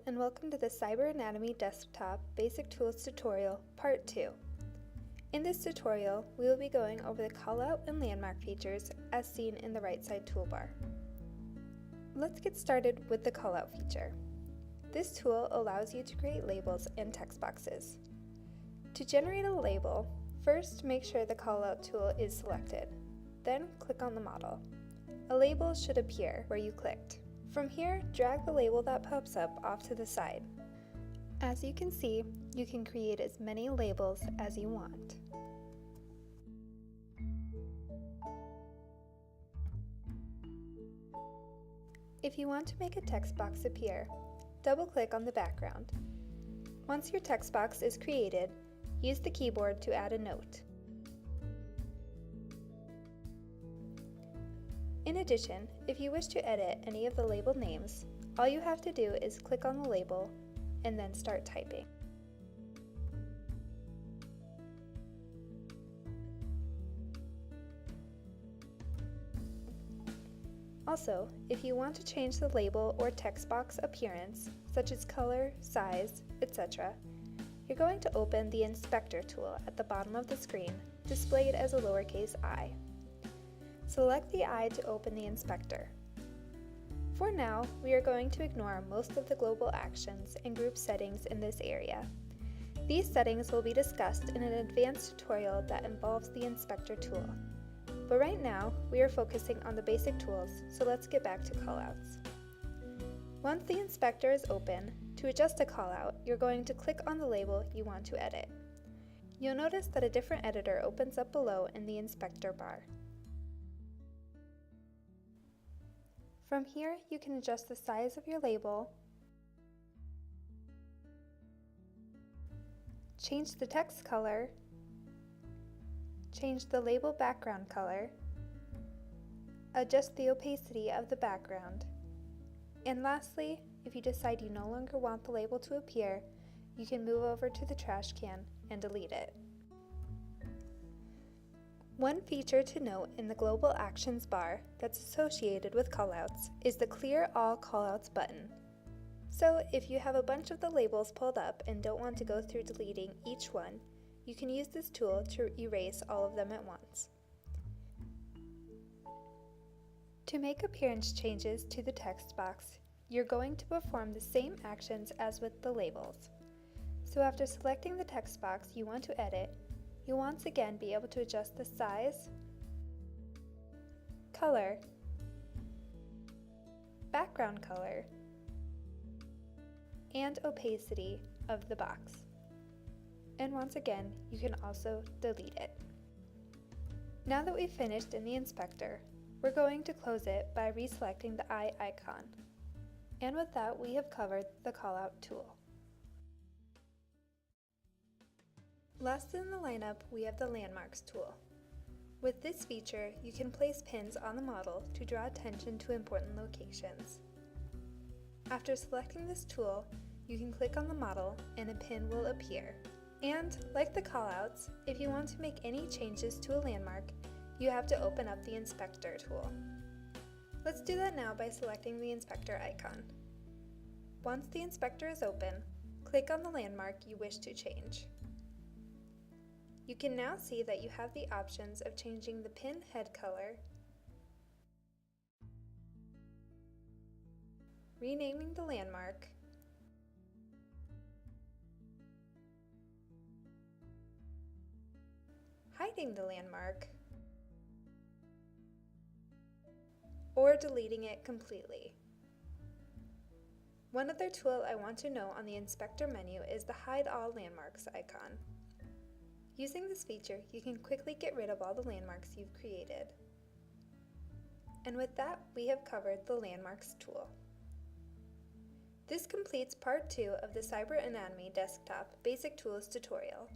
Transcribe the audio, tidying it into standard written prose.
and welcome to the Cyber Anatomy Desktop Basic Tools Tutorial Part 2. In this tutorial, we will be going over the callout and landmark features as seen in the right side toolbar. Let's get started with the callout feature. This tool allows you to create labels and text boxes. To generate a label, first make sure the callout tool is selected. Then click on the model. A label should appear where you clicked. From here, drag the label that pops up off to the side. As you can see, you can create as many labels as you want. If you want to make a text box appear, double-click on the background. Once your text box is created, use the keyboard to add a note. In addition, if you wish to edit any of the label names, all you have to do is click on the label and then start typing. Also, if you want to change the label or text box appearance, such as color, size, etc., you're going to open the Inspector tool at the bottom of the screen, displayed as a lowercase I. Select the I to open the inspector. For now, we are going to ignore most of the global actions and group settings in this area. These settings will be discussed in an advanced tutorial that involves the inspector tool. But right now, we are focusing on the basic tools, so let's get back to callouts. Once the inspector is open, to adjust a callout, you're going to click on the label you want to edit. You'll notice that a different editor opens up below in the inspector bar. From here, you can adjust the size of your label, change the text color, change the label background color, adjust the opacity of the background, and lastly, if you decide you no longer want the label to appear, you can move over to the trash can and delete it. One feature to note in the Global Actions bar that's associated with callouts is the Clear All Callouts button. So if you have a bunch of the labels pulled up and don't want to go through deleting each one, you can use this tool to erase all of them at once. To make appearance changes to the text box, you're going to perform the same actions as with the labels. So after selecting the text box you want to edit, you'll once again be able to adjust the size, color, background color, and opacity of the box. And once again, you can also delete it. Now that we've finished in the inspector, we're going to close it by reselecting the eye icon. And with that, we have covered the callout tool. Last in the lineup, we have the Landmarks tool. With this feature, you can place pins on the model to draw attention to important locations. After selecting this tool, you can click on the model and a pin will appear. And, like the callouts, if you want to make any changes to a landmark, you have to open up the Inspector tool. Let's do that now by selecting the Inspector icon. Once the Inspector is open, click on the landmark you wish to change. You can now see that you have the options of changing the pin head color, renaming the landmark, hiding the landmark, or deleting it completely. One other tool I want to know on the Inspector menu is the Hide All Landmarks icon. Using this feature, you can quickly get rid of all the landmarks you've created. And with that, we have covered the Landmarks tool. This completes part 2 of the Cyber Anatomy Desktop Basic Tools tutorial.